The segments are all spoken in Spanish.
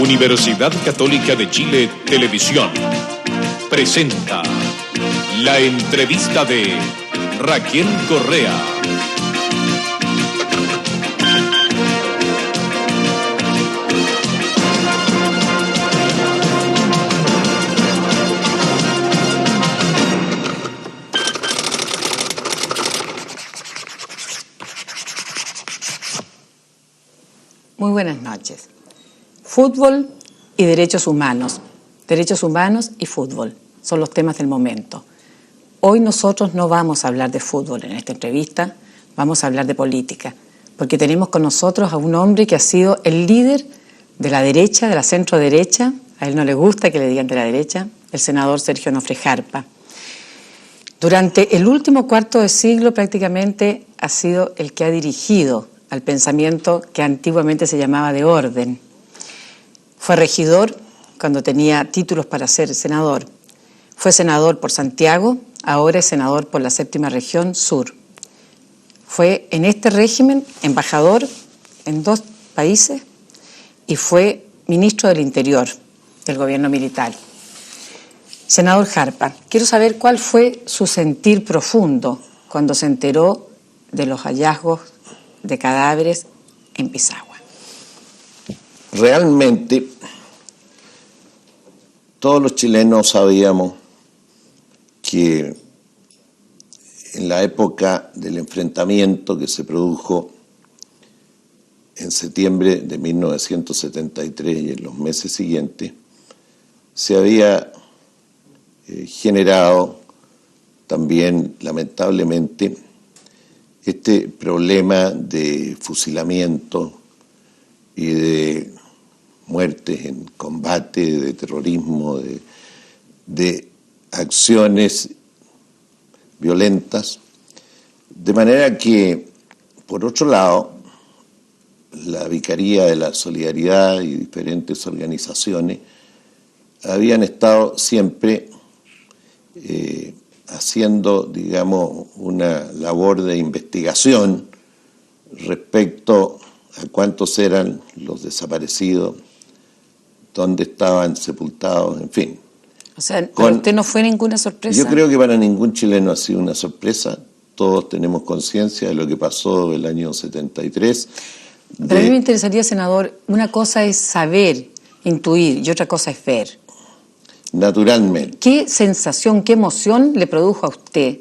Universidad Católica de Chile Televisión presenta la entrevista de Raquel Correa. Muy buenas noches. Fútbol y derechos humanos. Derechos humanos y fútbol son los temas del momento. Hoy nosotros no vamos a hablar de fútbol en esta entrevista, vamos a hablar de política, porque tenemos con nosotros a un hombre que ha sido el líder de la derecha, de la centro derecha, a él no le gusta que le digan de la derecha, el senador Sergio Onofre Jarpa. Durante el último cuarto de siglo prácticamente ha sido el que ha dirigido al pensamiento que antiguamente se llamaba de orden. Fue regidor cuando tenía títulos para ser senador. Fue senador por Santiago, ahora es senador por la 7ª Región Sur. Fue en este régimen embajador en 2 países y fue ministro del Interior del gobierno militar. Senador Jarpa, quiero saber cuál fue su sentir profundo cuando se enteró de los hallazgos de cadáveres en Pisagua. Realmente, todos los chilenos sabíamos que en la época del enfrentamiento que se produjo en septiembre de 1973 y en los meses siguientes, se había generado también, lamentablemente, este problema de fusilamiento y de muertes en combate, de terrorismo, de acciones violentas, de manera que, por otro lado, la Vicaría de la Solidaridad y diferentes organizaciones habían estado siempre haciendo, digamos, una labor de investigación respecto a cuántos eran los desaparecidos, dónde estaban sepultados, en fin. O sea, ¿para usted no fue ninguna sorpresa? Yo creo que para ningún chileno ha sido una sorpresa. Todos tenemos conciencia de lo que pasó el año 73. Pero a mí me interesaría, senador, una cosa es saber, intuir, y otra cosa es ver. Naturalmente. ¿Qué sensación, qué emoción le produjo a usted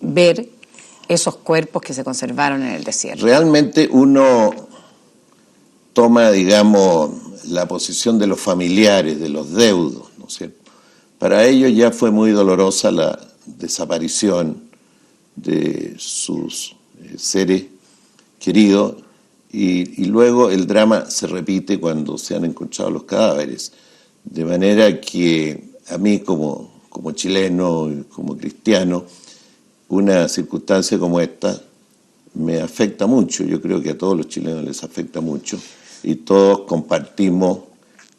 ver esos cuerpos que se conservaron en el desierto? Realmente uno toma, digamos, la posición de los familiares, de los deudos, ¿no es cierto? Para ellos ya fue muy dolorosa la desaparición de sus seres queridos y luego el drama se repite cuando se han encontrado los cadáveres. De manera que a mí como chileno, como cristiano, una circunstancia como esta me afecta mucho. Yo creo que a todos los chilenos les afecta mucho y todos compartimos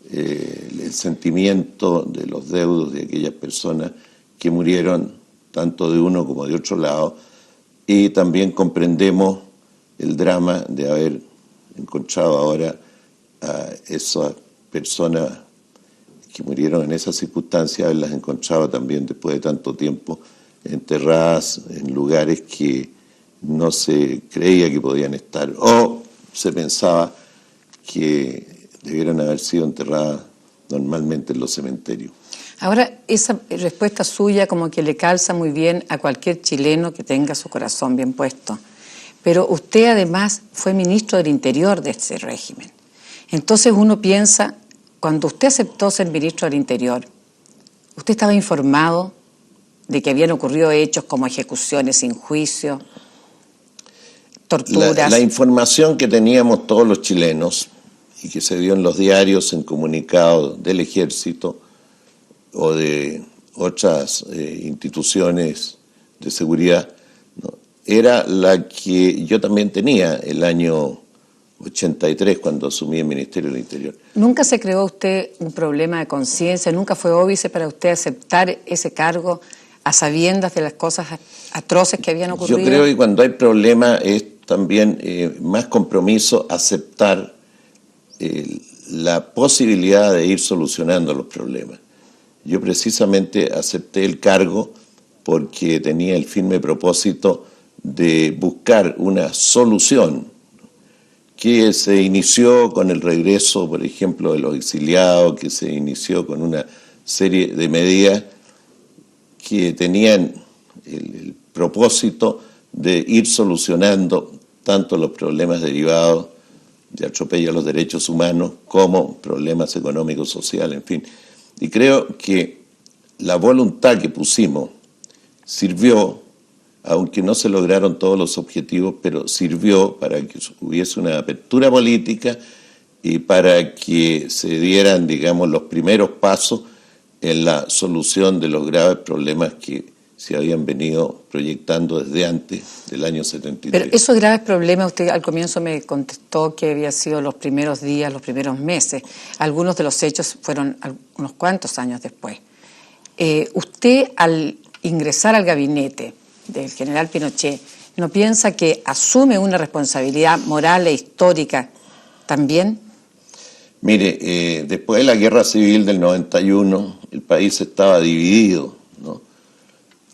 el sentimiento de los deudos de aquellas personas que murieron tanto de uno como de otro lado y también comprendemos el drama de haber encontrado ahora a esas personas que murieron en esas circunstancias, las encontraba también después de tanto tiempo enterradas en lugares que no se creía que podían estar o se pensaba que debieran haber sido enterradas normalmente en los cementerios. Ahora, esa respuesta suya como que le calza muy bien a cualquier chileno que tenga su corazón bien puesto. Pero usted además fue ministro del Interior de ese régimen. Entonces uno piensa, cuando usted aceptó ser ministro del Interior, ¿usted estaba informado de que habían ocurrido hechos como ejecuciones sin juicio, torturas? La información que teníamos todos los chilenos y que se dio en los diarios, en comunicados del Ejército o de otras instituciones de seguridad, ¿no?, era la que yo también tenía el año 83 cuando asumí el Ministerio del Interior. ¿Nunca se creó usted un problema de conciencia? ¿Nunca fue óbice para usted aceptar ese cargo a sabiendas de las cosas atroces que habían ocurrido? Yo creo que cuando hay problemas es también más compromiso aceptar la posibilidad de ir solucionando los problemas. Yo precisamente acepté el cargo porque tenía el firme propósito de buscar una solución que se inició con el regreso, por ejemplo, de los exiliados, que se inició con una serie de medidas que tenían el propósito de ir solucionando tanto los problemas derivados de atropello a los derechos humanos como problemas económicos, sociales, en fin. Y creo que la voluntad que pusimos sirvió, aunque no se lograron todos los objetivos, pero sirvió para que hubiese una apertura política y para que se dieran, digamos, los primeros pasos en la solución de los graves problemas que se habían venido proyectando desde antes del año 73. Pero esos graves problemas, usted al comienzo me contestó que había sido los primeros días, los primeros meses. Algunos de los hechos fueron unos cuantos años después. Usted, al ingresar al gabinete del general Pinochet, ¿no piensa que asume una responsabilidad moral e histórica también? Mire, después de la guerra civil del 91, el país estaba dividido, ¿no?,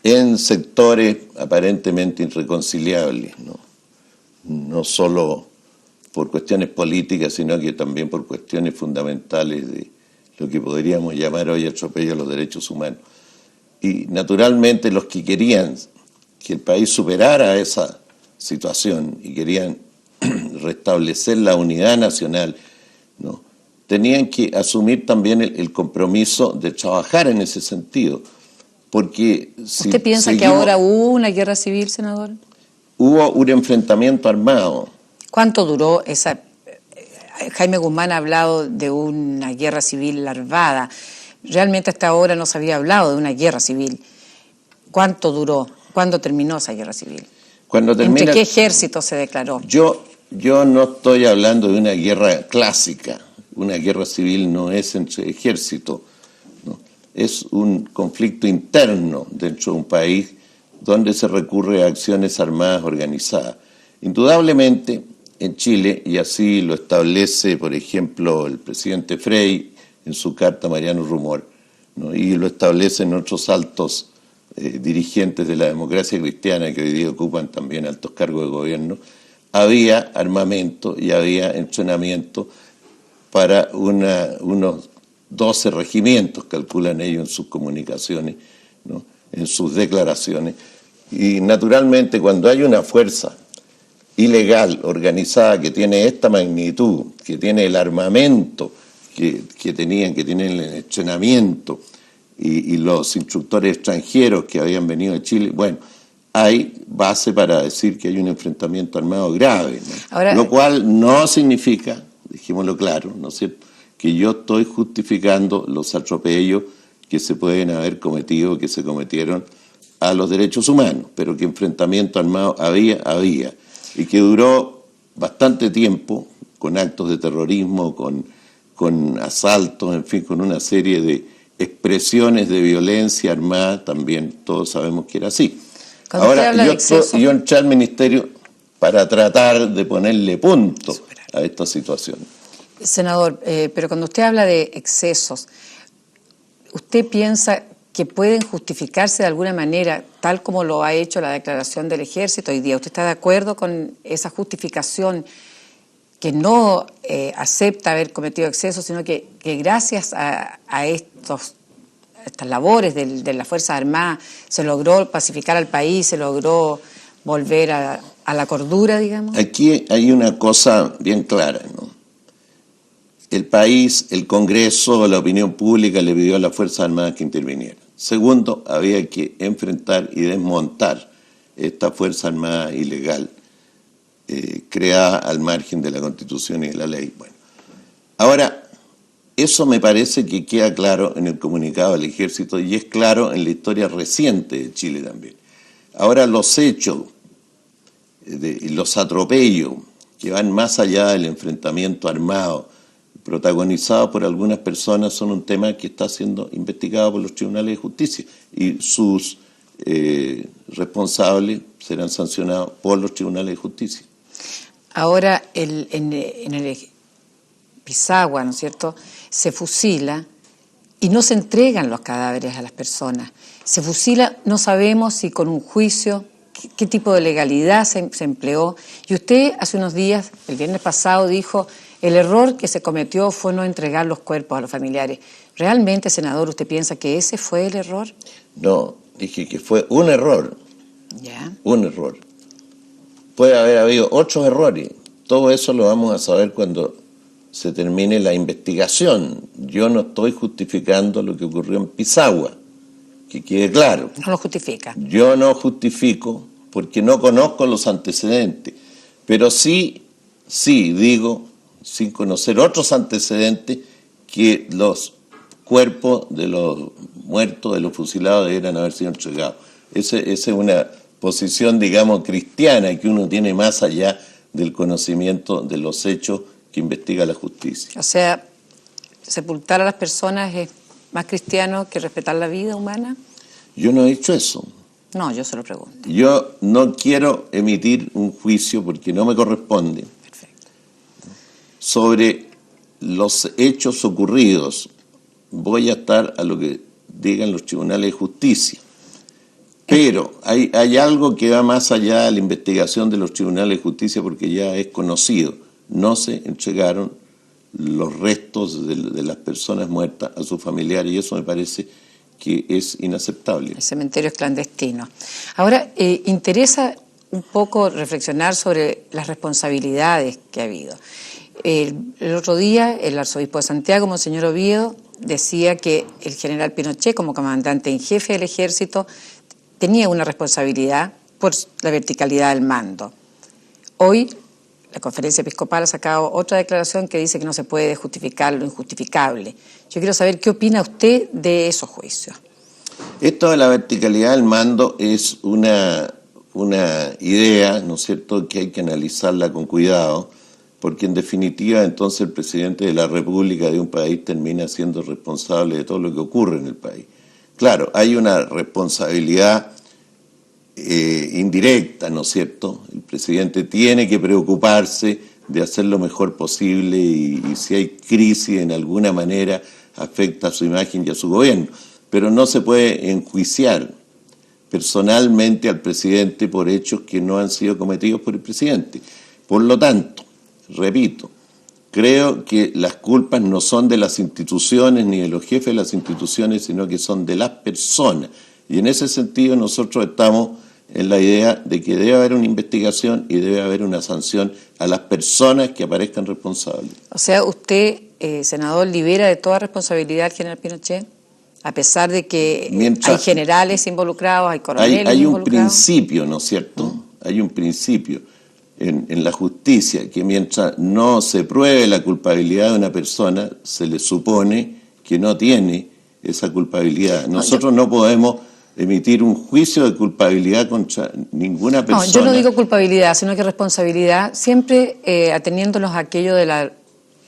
en sectores aparentemente irreconciliables, ¿no? No solo por cuestiones políticas, sino que también por cuestiones fundamentales de lo que podríamos llamar hoy atropello a los derechos humanos. Y naturalmente los que querían que el país superara esa situación y querían restablecer la unidad nacional, ¿no?, tenían que asumir también el compromiso de trabajar en ese sentido. Porque si ¿usted piensa que ahora hubo una guerra civil, senador? Hubo un enfrentamiento armado. ¿Cuánto duró esa? Jaime Guzmán ha hablado de una guerra civil larvada. Realmente hasta ahora no se había hablado de una guerra civil. ¿Cuánto duró? ¿Cuándo terminó esa guerra civil? ¿Entre qué ejército se declaró? Yo no estoy hablando de una guerra clásica. Una guerra civil no es entre ejércitos, ¿no? Es un conflicto interno dentro de un país donde se recurre a acciones armadas organizadas. Indudablemente, en Chile, y así lo establece, por ejemplo, el presidente Frei en su carta a Mariano Rumor, ¿no?, y lo establecen otros altos dirigentes de la democracia cristiana que hoy día ocupan también altos cargos de gobierno, había armamento y había entrenamiento para unos 12 regimientos, calculan ellos en sus comunicaciones, ¿no?, en sus declaraciones. Y naturalmente cuando hay una fuerza ilegal, organizada, que tiene esta magnitud, que tiene el armamento que tienen el entrenamiento y los instructores extranjeros que habían venido de Chile, bueno, hay base para decir que hay un enfrentamiento armado grave, ¿no? Ahora, lo cual no significa, dijémoslo claro, ¿no es cierto?, que yo estoy justificando los atropellos que se pueden haber cometido, que se cometieron a los derechos humanos, pero que enfrentamiento armado había, y que duró bastante tiempo, con actos de terrorismo, con asaltos, en fin, con una serie de expresiones de violencia armada, también todos sabemos que era así. Ahora, yo entré al ministerio para tratar de ponerle punto a esta situación. Senador, pero cuando usted habla de excesos, ¿usted piensa que pueden justificarse de alguna manera, tal como lo ha hecho la declaración del Ejército hoy día? ¿Usted está de acuerdo con esa justificación que no acepta haber cometido excesos, sino que gracias a estas labores de las Fuerzas Armadas se logró pacificar al país, se logró volver a la cordura, digamos? Aquí hay una cosa bien clara, ¿no? El país, el Congreso, la opinión pública le pidió a las Fuerzas Armadas que intervinieran. Segundo, había que enfrentar y desmontar esta Fuerza Armada ilegal creada al margen de la Constitución y de la ley. Bueno, ahora, eso me parece que queda claro en el comunicado del Ejército y es claro en la historia reciente de Chile también. Ahora, los hechos, los atropellos que van más allá del enfrentamiento armado, protagonizados por algunas personas, son un tema que está siendo investigado por los tribunales de justicia y sus responsables serán sancionados por los tribunales de justicia. Ahora, Pisagua, ¿no es cierto?, se fusila y no se entregan los cadáveres a las personas. Se fusila, no sabemos si con un juicio, qué tipo de legalidad se empleó. Y usted hace unos días, el viernes pasado, dijo, el error que se cometió fue no entregar los cuerpos a los familiares. ¿Realmente, senador, usted piensa que ese fue el error? No, dije que fue un error. Ya. Un error. Puede haber habido otros errores. Todo eso lo vamos a saber cuando se termine la investigación. Yo no estoy justificando lo que ocurrió en Pisagua, que quede claro. No lo justifica. Yo no justifico porque no conozco los antecedentes, pero sí digo, sin conocer otros antecedentes, que los cuerpos de los muertos, de los fusilados, debieran haber sido entregados. Esa es una posición, digamos, cristiana que uno tiene más allá del conocimiento de los hechos que investiga la justicia. O sea, sepultar a las personas es más cristiano que respetar la vida humana. Yo no he dicho eso. No, yo se lo pregunto. Yo no quiero emitir un juicio porque no me corresponde. Perfecto. Sobre los hechos ocurridos. Voy a estar a lo que digan los tribunales de justicia. Pero hay algo que va más allá de la investigación de los tribunales de justicia porque ya es conocido. No se entregaron los restos de las personas muertas a sus familiares y eso me parece que es inaceptable. El cementerio es clandestino. Ahora, interesa un poco reflexionar sobre las responsabilidades que ha habido. El otro día, el arzobispo de Santiago, Monseñor Oviedo, decía que el general Pinochet, como comandante en jefe del ejército, tenía una responsabilidad por la verticalidad del mando. Hoy, la Conferencia Episcopal ha sacado otra declaración que dice que no se puede justificar lo injustificable. Yo quiero saber qué opina usted de esos juicios. Esto de la verticalidad del mando es una idea, ¿no es cierto?, que hay que analizarla con cuidado, porque en definitiva entonces el presidente de la República de un país termina siendo responsable de todo lo que ocurre en el país. Claro, hay una responsabilidad indirecta, ¿no es cierto? El presidente tiene que preocuparse de hacer lo mejor posible y si hay crisis en alguna manera afecta a su imagen y a su gobierno. Pero no se puede enjuiciar personalmente al presidente por hechos que no han sido cometidos por el presidente. Por lo tanto, repito, creo que las culpas no son de las instituciones ni de los jefes de las instituciones, sino que son de las personas. Y en ese sentido nosotros estamos en la idea de que debe haber una investigación y debe haber una sanción a las personas que aparezcan responsables. O sea, usted, senador, libera de toda responsabilidad al general Pinochet, a pesar de que hay generales involucrados, hay coroneles involucrados. Hay un principio, ¿no es cierto? Hay un principio en la justicia que mientras no se pruebe la culpabilidad de una persona, se le supone que no tiene esa culpabilidad. Nosotros no podemos emitir un juicio de culpabilidad contra ninguna persona. No, yo no digo culpabilidad, sino que responsabilidad, siempre ateniéndonos a aquello de la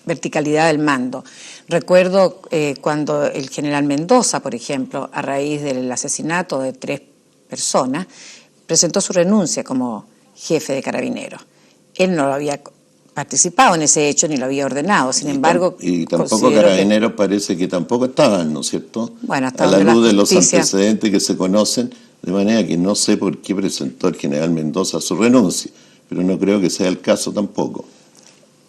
verticalidad del mando. Recuerdo cuando el general Mendoza, por ejemplo, a raíz del asesinato de 3 personas, presentó su renuncia como jefe de Carabineros. Él no lo había participado en ese hecho ni lo había ordenado, sin embargo... Y tampoco Carabineros parece que tampoco estaban, ¿no es cierto? Bueno, hasta a la luz de los antecedentes que se conocen, de manera que no sé por qué presentó el general Mendoza su renuncia, pero no creo que sea el caso tampoco.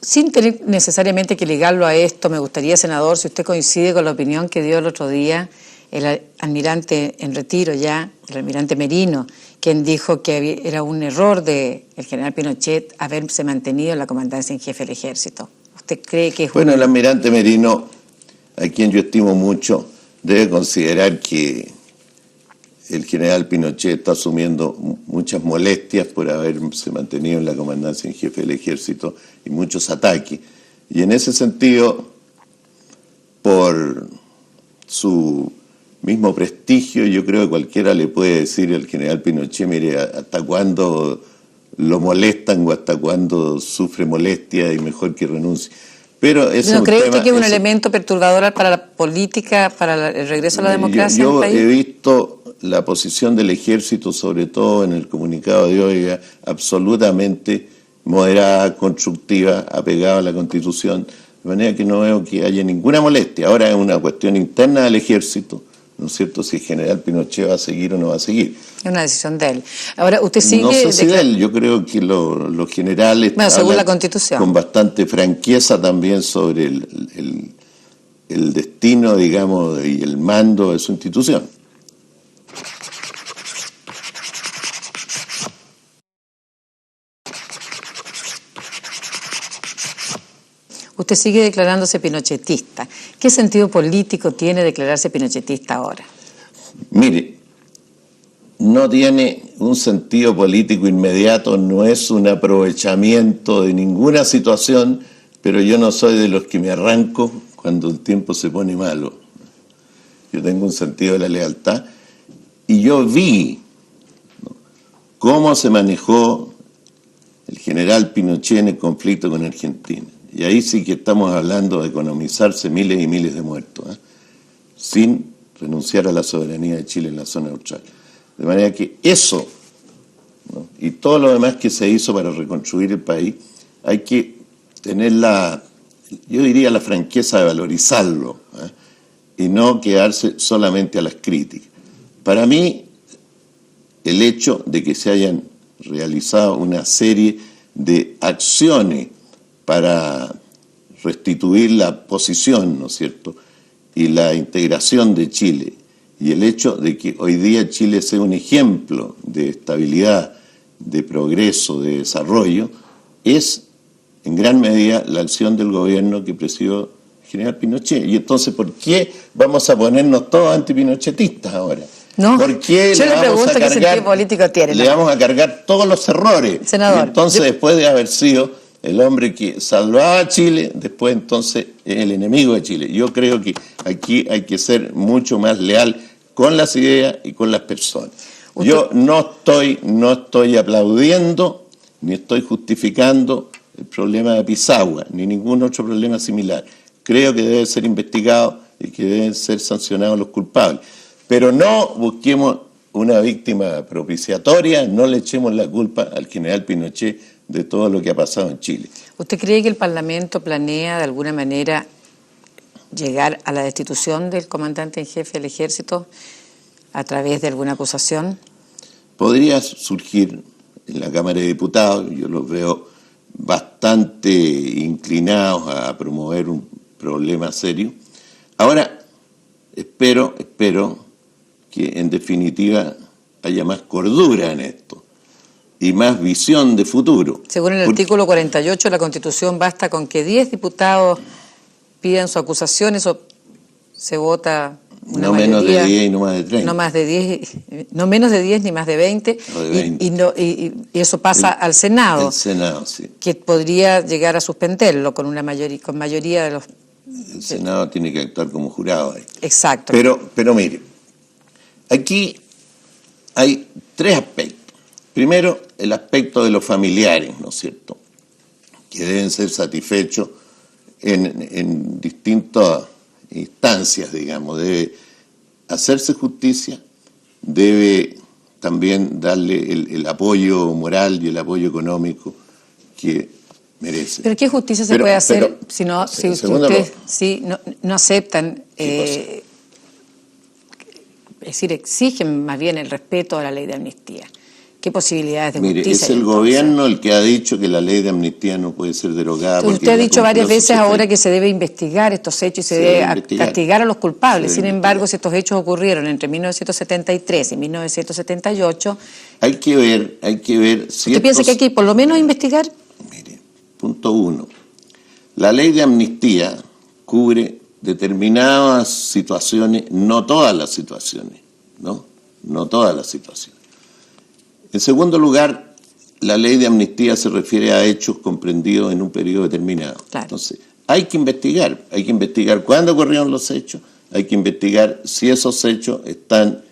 Sin tener necesariamente que ligarlo a esto, me gustaría, senador, si usted coincide con la opinión que dio el otro día el almirante en retiro ya, el almirante Merino, quien dijo que era un error del general Pinochet haberse mantenido en la comandancia en jefe del ejército. ¿Usted cree que es Bueno, el almirante Merino, a quien yo estimo mucho, debe considerar que el general Pinochet está asumiendo muchas molestias por haberse mantenido en la comandancia en jefe del ejército y muchos ataques. Y en ese sentido, por su mismo prestigio, yo creo que cualquiera le puede decir al general Pinochet, mire, hasta cuándo lo molestan o hasta cuándo sufre molestia y mejor que renuncie. Pero ¿No cree usted que es un elemento perturbador para la política, para el regreso a la democracia en el país? Yo he visto la posición del ejército, sobre todo en el comunicado de hoy, absolutamente moderada, constructiva, apegada a la Constitución. De manera que no veo que haya ninguna molestia. Ahora es una cuestión interna del ejército, ¿no es cierto?, si el general Pinochet va a seguir o no va a seguir. Es una decisión de él. Ahora, usted sigue... No sé si de él, yo creo que los generales... Bueno, según la Constitución. Con bastante franqueza también sobre el destino, digamos, y el mando de su institución. Usted sigue declarándose pinochetista. ¿Qué sentido político tiene declararse pinochetista ahora? Mire, no tiene un sentido político inmediato, no es un aprovechamiento de ninguna situación, pero yo no soy de los que me arranco cuando el tiempo se pone malo. Yo tengo un sentido de la lealtad y yo vi, ¿no?, cómo se manejó el general Pinochet en el conflicto con Argentina. Y ahí sí que estamos hablando de economizarse miles y miles de muertos, sin renunciar a la soberanía de Chile en la zona austral. De manera que eso, ¿no?, y todo lo demás que se hizo para reconstruir el país, hay que tener yo diría la franqueza de valorizarlo, y no quedarse solamente a las críticas. Para mí, el hecho de que se hayan realizado una serie de acciones para restituir la posición, ¿no es cierto?, y la integración de Chile, y el hecho de que hoy día Chile sea un ejemplo de estabilidad, de progreso, de desarrollo, es en gran medida la acción del gobierno que presidió el general Pinochet. Y entonces, ¿por qué vamos a ponernos todos antipinochetistas ahora? No, ¿Por qué yo le pregunto qué sentido político tiene. Le vamos a cargar todos los errores. Senador, y entonces, después de haber sido el hombre que salvaba a Chile, después entonces es el enemigo de Chile. Yo creo que aquí hay que ser mucho más leal con las ideas y con las personas. Yo no estoy aplaudiendo ni estoy justificando el problema de Pisagua, ni ningún otro problema similar. Creo que debe ser investigado y que deben ser sancionados los culpables. Pero no busquemos una víctima propiciatoria, no le echemos la culpa al general Pinochet de todo lo que ha pasado en Chile. ¿Usted cree que el Parlamento planea de alguna manera llegar a la destitución del comandante en jefe del Ejército a través de alguna acusación? Podría surgir en la Cámara de Diputados, yo los veo bastante inclinados a promover un problema serio. Ahora, espero que en definitiva haya más cordura en esto y más visión de futuro. Según el artículo 48 de la Constitución, basta con que 10 diputados pidan su acusación, eso se vota una mayoría. No menos de 10 y no más de 30. No más de 10, no menos de 10 ni más de 20. No de 20. Y eso pasa al Senado. El Senado, sí. Que podría llegar a suspenderlo con mayoría de los... El Senado tiene que actuar como jurado ahí. Exacto. Pero mire, aquí hay tres aspectos. Primero, el aspecto de los familiares, ¿no es cierto?, que deben ser satisfechos en distintas instancias, digamos. Debe hacerse justicia, debe también darle el apoyo moral y el apoyo económico que merece. ¿Pero qué justicia se puede hacer si ustedes no aceptan, es decir, exigen más bien el respeto a la ley de amnistía? ¿Qué posibilidades de justicia? Mire, es el gobierno el que ha dicho que la ley de amnistía no puede ser derogada. Usted ha dicho varias veces ahora que se debe investigar estos hechos y se debe castigar a los culpables. Sin embargo, si estos hechos ocurrieron entre 1973 y 1978... Hay que ver si ¿usted piensa que hay que por lo menos investigar? Mire, punto 1. La ley de amnistía cubre determinadas situaciones, no todas las situaciones, ¿no? No todas las situaciones. En segundo lugar, la ley de amnistía se refiere a hechos comprendidos en un periodo determinado. Claro. Entonces, hay que investigar cuándo ocurrieron los hechos, hay que investigar si esos hechos están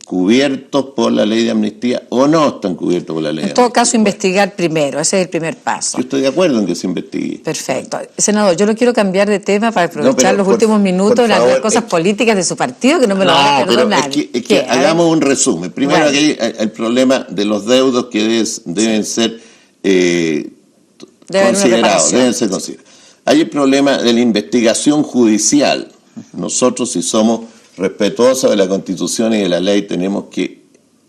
cubiertos por la ley de amnistía o no están cubiertos por la ley de amnistía. En todo caso, investigar primero, ese es el primer paso. Yo estoy de acuerdo en que se investigue. Perfecto. Senador, yo lo quiero cambiar de tema para aprovechar los últimos minutos en hablar cosas políticas de su partido que no me lo van a perdonar nadie. Es que hagamos un resumen. Primero, bueno, aquí hay el problema de los deudos que deben ser considerados, deben ser considerados. Hay el problema de la investigación judicial. Nosotros, si somos respetuosos de la Constitución y de la ley, tenemos que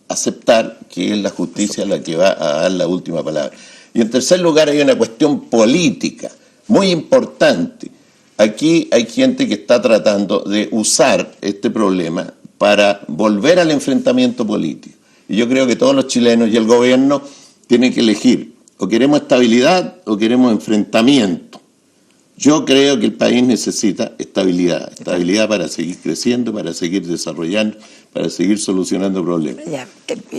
aceptar que es la justicia la que va a dar la última palabra. Y en tercer lugar hay una cuestión política muy importante. Aquí hay gente que está tratando de usar este problema para volver al enfrentamiento político. Y yo creo que todos los chilenos y el gobierno tienen que elegir, o queremos estabilidad o queremos enfrentamiento. Yo creo que el país necesita estabilidad para seguir creciendo, para seguir desarrollando, para seguir solucionando problemas. Ya.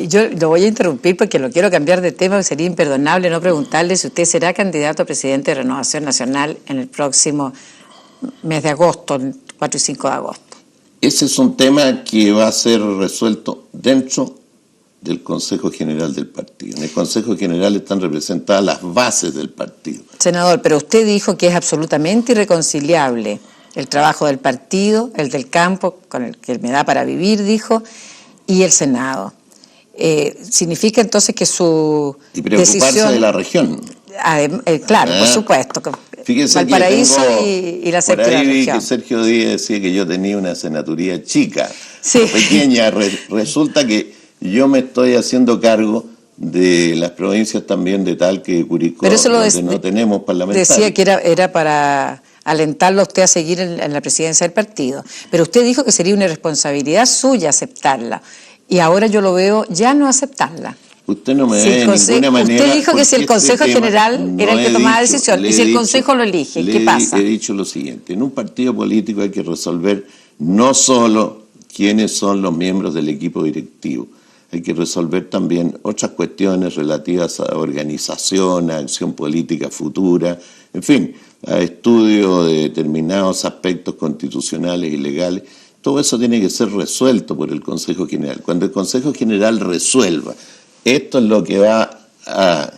Yo lo voy a interrumpir porque lo quiero cambiar de tema, sería imperdonable no preguntarle si usted será candidato a presidente de Renovación Nacional en el próximo mes de agosto, el 4 y 5 de agosto. Ese es un tema que va a ser resuelto dentro del Consejo General del partido. En el Consejo General están representadas las bases del partido. Senador, pero usted dijo que es absolutamente irreconciliable el trabajo del partido, el del campo, con el que me da para vivir, dijo, y el Senado. ¿Significa entonces que su y preocuparse decisión de la región? Claro, por supuesto. Fíjese Valparaíso y la séptima región. Por ahí vi región. que Sergio Díaz decía que yo tenía una senaturía chica, Sí. pequeña. Resulta que yo me estoy haciendo cargo de las provincias también de Talca y de Curicó, Pero eso donde no tenemos parlamentarios. Decía que era para alentarlo a usted a seguir en la presidencia del partido. Pero usted dijo que sería una irresponsabilidad suya aceptarla. Y ahora yo lo veo ya no aceptarla. Usted no me Si ve de ninguna manera. Usted dijo que si el Consejo General era el que tomaba la decisión, y si el Consejo lo elige, ¿qué pasa? He dicho lo siguiente, en un partido político hay que resolver no solo quiénes son los miembros del equipo directivo, hay que resolver también otras cuestiones relativas a organización, a acción política futura, en fin, a estudio de determinados aspectos constitucionales y legales. Todo eso tiene que ser resuelto por el Consejo General. Cuando el Consejo General resuelva, esto es lo que va a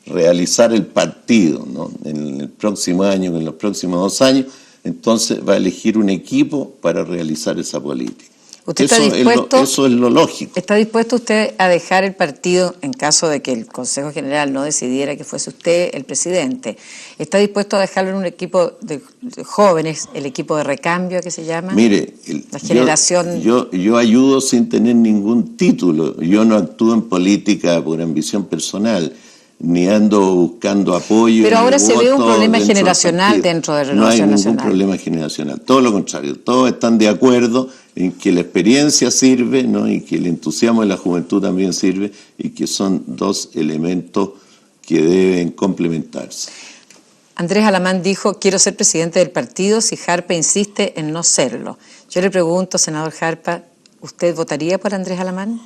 realizar el partido, ¿no? En el próximo año, en los próximos 2 años, entonces va a elegir un equipo para realizar esa política. ¿Usted está dispuesto? Eso es lo lógico. ¿Está dispuesto usted a dejar el partido en caso de que el Consejo General no decidiera que fuese usted el presidente? ¿Está dispuesto a dejarlo en un equipo de jóvenes, el equipo de recambio que se llama? Mire, la generación... yo ayudo sin tener ningún título. Yo no actúo en política por ambición personal, ni ando buscando apoyo. Pero ahora se ve un problema generacional dentro de Renovación Nacional. No hay ningún problema generacional, todo lo contrario. Todos están de acuerdo en que la experiencia sirve, ¿no? Y que el entusiasmo de la juventud también sirve, y que son 2 elementos que deben complementarse. Andrés Alamán dijo, quiero ser presidente del partido si Jarpa insiste en no serlo. Yo le pregunto, senador Jarpa, ¿usted votaría por Andrés Alamán?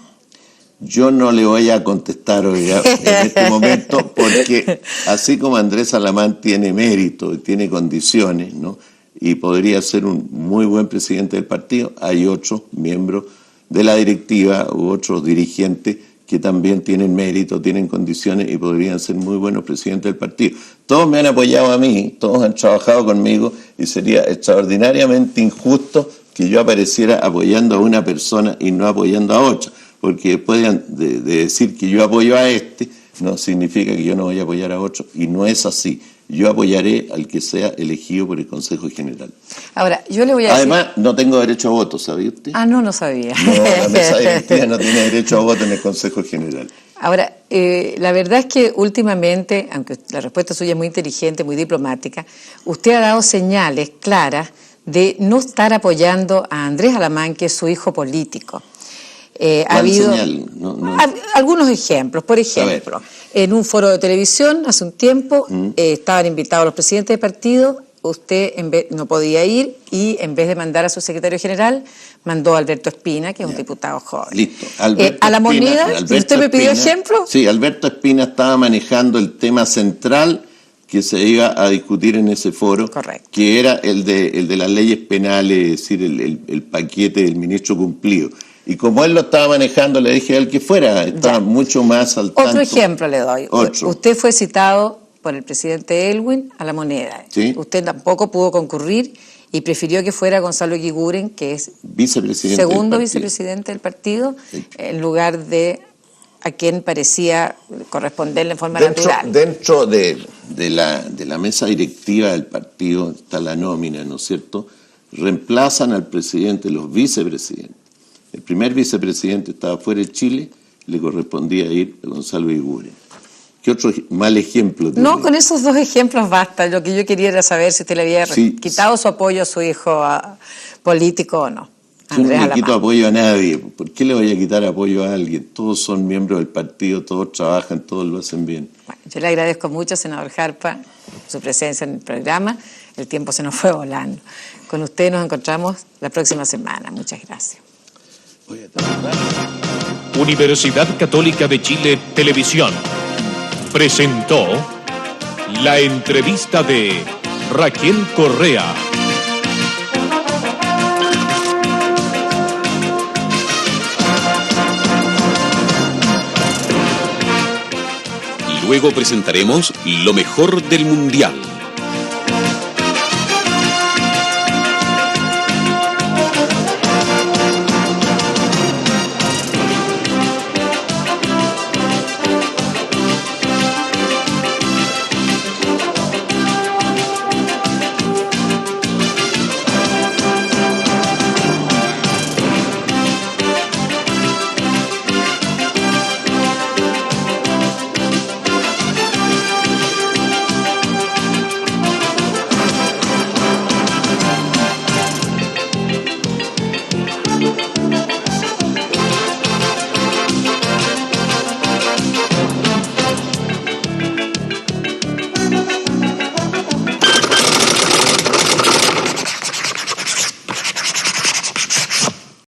Yo no le voy a contestar hoy en este momento, porque así como Andrés Alamán tiene mérito y tiene condiciones, ¿no? Y podría ser un muy buen presidente del partido, hay otros miembros de la directiva u otros dirigentes que también tienen mérito, tienen condiciones y podrían ser muy buenos presidentes del partido. Todos me han apoyado a mí, todos han trabajado conmigo, y sería extraordinariamente injusto que yo apareciera apoyando a una persona y no apoyando a otra, porque después de decir que yo apoyo a este, no significa que yo no voy a apoyar a otro, y no es así. Yo apoyaré al que sea elegido por el Consejo General. Ahora, yo le voy a Además, no tengo derecho a voto, ¿sabía usted? Ah, no sabía. No, la mesa directiva no tiene derecho a voto en el Consejo General. Ahora, la verdad es que últimamente, aunque la respuesta suya es muy inteligente, muy diplomática, usted ha dado señales claras de no estar apoyando a Andrés Alamán, que es su hijo político. Ha habido señal? algunos ejemplos. Por ejemplo, en un foro de televisión hace un tiempo estaban invitados los presidentes de partido, usted no podía ir y en vez de mandar a su secretario general, mandó a Alberto Espina, que es un diputado joven. Listo. A la moneda, ¿usted me pidió ejemplo? Sí, Alberto Espina estaba manejando el tema central que se iba a discutir en ese foro. Correcto. Que era el de las leyes penales, es decir, el paquete del ministro cumplido. Y como él lo estaba manejando, le dije a él que fuera, estaba mucho más al tanto. Otro ejemplo le doy. Otro. Usted fue citado por el presidente Elwin a la moneda. ¿Sí? Usted tampoco pudo concurrir y prefirió que fuera Gonzalo Eguiguren, que es vicepresidente segundo vicepresidente del partido, en lugar de a quien parecía corresponderle en forma natural. Dentro de la mesa directiva del partido está la nómina, ¿no es cierto? Reemplazan al presidente los vicepresidentes. El primer vicepresidente estaba fuera de Chile, le correspondía ir a Gonzalo Eguiguren. ¿Qué otro mal ejemplo tiene? No, con esos 2 ejemplos basta. Lo que yo quería era saber si usted le había quitado su apoyo a su hijo político o no. Yo no le quito apoyo a nadie. ¿Por qué le voy a quitar apoyo a alguien? Todos son miembros del partido, todos trabajan, todos lo hacen bien. Bueno, yo le agradezco mucho, senador Jarpa, su presencia en el programa. El tiempo se nos fue volando. Con usted nos encontramos la próxima semana. Muchas gracias. Universidad Católica de Chile Televisión presentó la entrevista de Raquel Correa. Luego presentaremos lo mejor del Mundial.